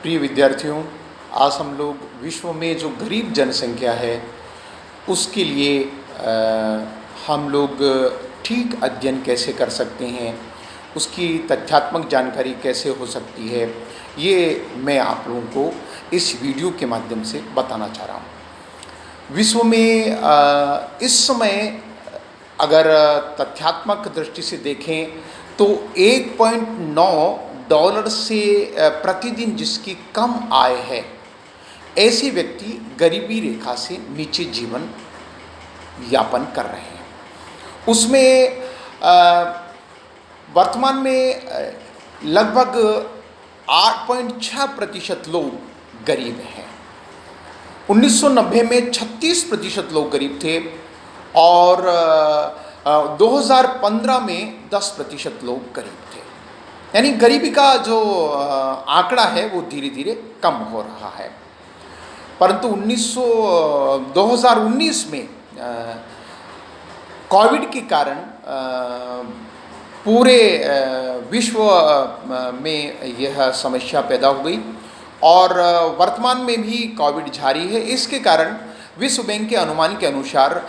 प्रिय विद्यार्थियों, आज हम लोग विश्व में जो गरीब जनसंख्या है उसके लिए हम लोग ठीक अध्ययन कैसे कर सकते हैं, उसकी तथ्यात्मक जानकारी कैसे हो सकती है, ये मैं आप लोगों को इस वीडियो के माध्यम से बताना चाह रहा हूँ। विश्व में इस समय अगर तथ्यात्मक दृष्टि से देखें तो 1.9 डॉलर से प्रतिदिन जिसकी कम आय है, ऐसे व्यक्ति गरीबी रेखा से नीचे जीवन यापन कर रहे हैं। उसमें वर्तमान में लगभग 8.6% लोग गरीब हैं। 1990 में 36% लोग गरीब थे और 2015 में 10% लोग गरीब थे। यानी गरीबी का जो आंकड़ा है वो धीरे धीरे कम हो रहा है। परंतु 2019 में कोविड के कारण पूरे विश्व में यह समस्या पैदा हो गई और वर्तमान में भी कोविड जारी है। इसके कारण विश्व बैंक के अनुमान के अनुसार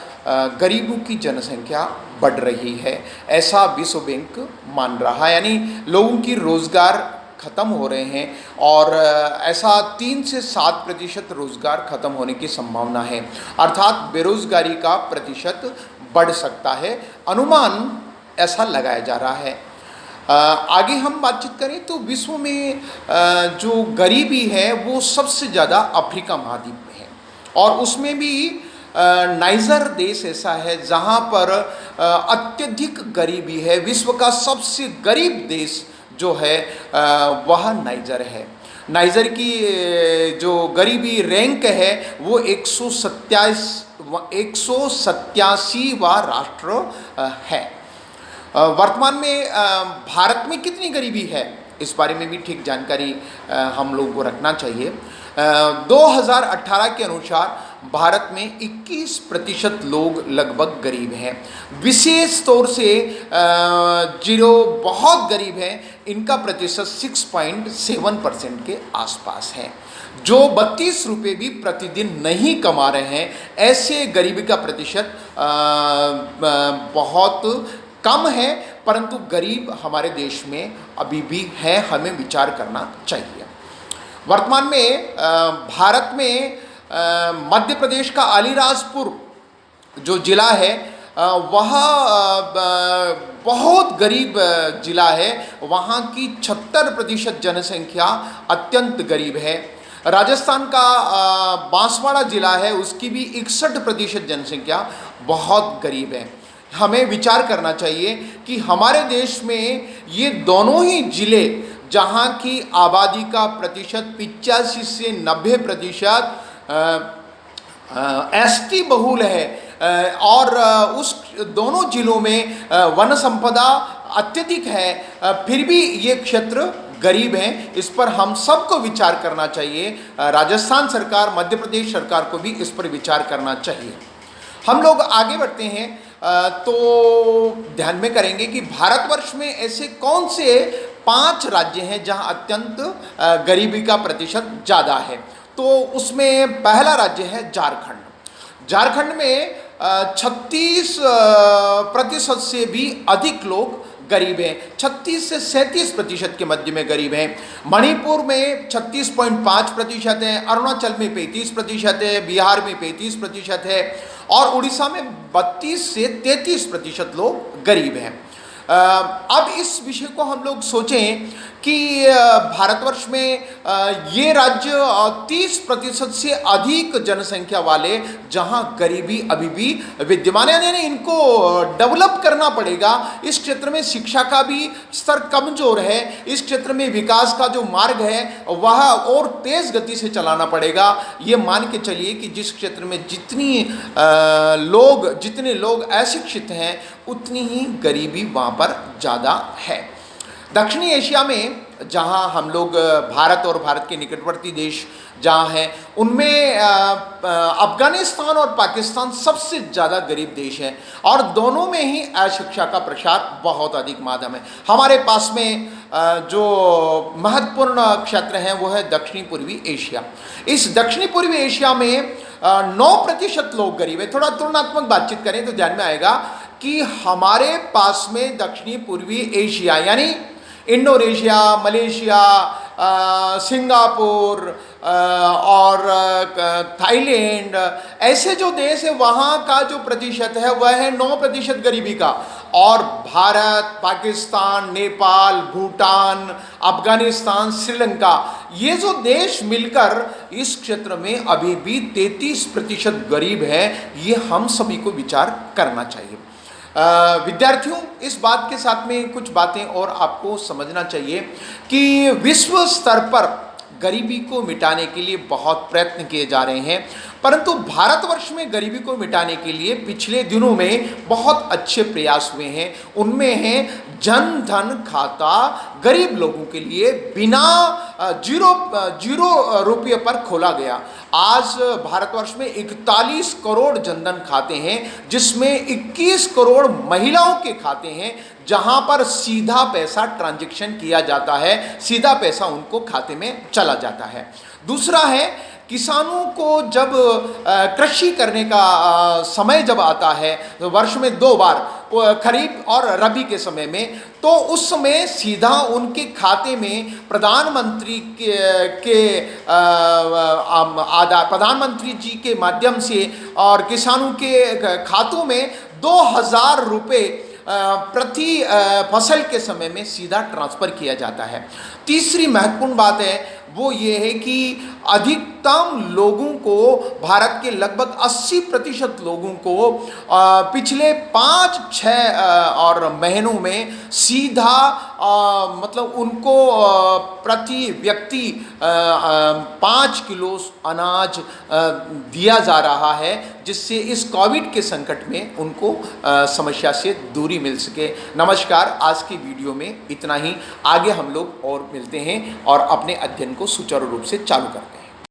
गरीबों की जनसंख्या बढ़ रही है, ऐसा विश्व बैंक मान रहा है। यानी लोगों की रोज़गार ख़त्म हो रहे हैं और ऐसा 3 से 7% रोज़गार ख़त्म होने की संभावना है, अर्थात बेरोज़गारी का प्रतिशत बढ़ सकता है, अनुमान ऐसा लगाया जा रहा है। आगे हम बातचीत करें तो विश्व में जो गरीबी है वो सबसे ज़्यादा अफ्रीका महाद्वीप में है और उसमें भी नाइजर देश ऐसा है जहाँ पर अत्यधिक गरीबी है। विश्व का सबसे गरीब देश जो है वह नाइजर है। नाइजर की जो गरीबी रैंक है वो 187वां राष्ट्र है। वर्तमान में भारत में कितनी गरीबी है इस बारे में भी ठीक जानकारी हम लोगों को रखना चाहिए। 2018 के अनुसार भारत में 21% लोग लगभग गरीब हैं। विशेष तौर से जो बहुत गरीब हैं इनका प्रतिशत 6.7% के आसपास है। जो 32 रुपये भी प्रतिदिन नहीं कमा रहे हैं, ऐसे गरीबी का प्रतिशत बहुत कम है, परंतु गरीब हमारे देश में अभी भी है, हमें विचार करना चाहिए। वर्तमान में भारत में मध्य प्रदेश का अलीराजपुर जो ज़िला है वह बहुत गरीब ज़िला है। वहाँ की 76% जनसंख्या अत्यंत गरीब है। राजस्थान का बांसवाड़ा ज़िला है, उसकी भी 61% जनसंख्या बहुत गरीब है। हमें विचार करना चाहिए कि हमारे देश में ये दोनों ही ज़िले जहाँ की आबादी का प्रतिशत 85 से 90% एसटी बहुल है और उस दोनों जिलों में वन संपदा अत्यधिक है, फिर भी ये क्षेत्र गरीब हैं। इस पर हम सबको विचार करना चाहिए। राजस्थान सरकार, मध्य प्रदेश सरकार को भी इस पर विचार करना चाहिए। हम लोग आगे बढ़ते हैं तो ध्यान में करेंगे कि भारतवर्ष में ऐसे कौन से 5 राज्य हैं जहां अत्यंत गरीबी का प्रतिशत ज़्यादा है। तो उसमें पहला राज्य है झारखंड। झारखंड में 36% से भी अधिक लोग गरीब हैं। 36 से 37% के मध्य में गरीब हैं। मणिपुर में 36.5% है, अरुणाचल में 35% है, बिहार में 35% है और उड़ीसा में 32 से 33% लोग गरीब हैं। अब इस विषय को हम लोग सोचें कि भारतवर्ष में ये राज्य 30% से अधिक जनसंख्या वाले जहां गरीबी अभी भी विद्यमान है, यानी इनको डेवलप करना पड़ेगा। इस क्षेत्र में शिक्षा का भी स्तर कमजोर है। इस क्षेत्र में विकास का जो मार्ग है वह और तेज गति से चलाना पड़ेगा। ये मान के चलिए कि जिस क्षेत्र में जितने लोग अशिक्षित हैं उतनी ही गरीबी वहाँ पर ज़्यादा है। दक्षिणी एशिया में जहां हम लोग भारत और भारत के निकटवर्ती देश जहां हैं, उनमें अफगानिस्तान और पाकिस्तान सबसे ज़्यादा गरीब देश हैं और दोनों में ही अशिक्षा का प्रसार बहुत अधिक माध्यम है। हमारे पास में जो महत्वपूर्ण क्षेत्र हैं वो है दक्षिणी पूर्वी एशिया। इस दक्षिणी पूर्वी एशिया में 9% लोग गरीब है। थोड़ा तुलनात्मक बातचीत करें तो ध्यान में आएगा कि हमारे पास में दक्षिणी पूर्वी एशिया यानी इंडोनेशिया, मलेशिया, सिंगापुर और थाईलैंड, ऐसे जो देश है वहाँ का जो प्रतिशत है वह है 9% गरीबी का। और भारत, पाकिस्तान, नेपाल, भूटान, अफगानिस्तान, श्रीलंका, ये जो देश मिलकर इस क्षेत्र में अभी भी 33% गरीब है। ये हम सभी को विचार करना चाहिए। विद्यार्थियों, इस बात के साथ में कुछ बातें और आपको समझना चाहिए कि विश्व स्तर पर गरीबी को मिटाने के लिए बहुत प्रयत्न किए जा रहे हैं, परंतु भारतवर्ष में गरीबी को मिटाने के लिए पिछले दिनों में बहुत अच्छे प्रयास हुए हैं। उनमें है जन धन खाता गरीब लोगों के लिए बिना जीरो रुपये पर खोला गया। आज भारतवर्ष में 41 करोड़ जनधन खाते हैं, जिसमें 21 करोड़ महिलाओं के खाते हैं, जहां पर सीधा पैसा ट्रांजैक्शन किया जाता है, सीधा पैसा उनको खाते में चला जाता है। दूसरा है किसानों को जब कृषि करने का समय जब आता है, तो वर्ष में 2 बार, खरीफ और रबी के समय में, तो उस समय सीधा उनके खाते में प्रधानमंत्री प्रधानमंत्री जी के माध्यम से और किसानों के खातों में 2000 रुपये प्रति फसल के समय में सीधा ट्रांसफ़र किया जाता है। तीसरी महत्वपूर्ण बात है वो ये है कि अधिकतम लोगों को, भारत के लगभग 80% लोगों को पिछले 5-6 और महीनों में सीधा मतलब उनको प्रति व्यक्ति 5 किलो अनाज दिया जा रहा है, जिससे इस कोविड के संकट में उनको समस्या से दूरी मिल सके। नमस्कार, आज की वीडियो में इतना ही। आगे हम लोग और मिलते हैं और अपने अध्ययन को सुचारू रूप से चालू करते हैं।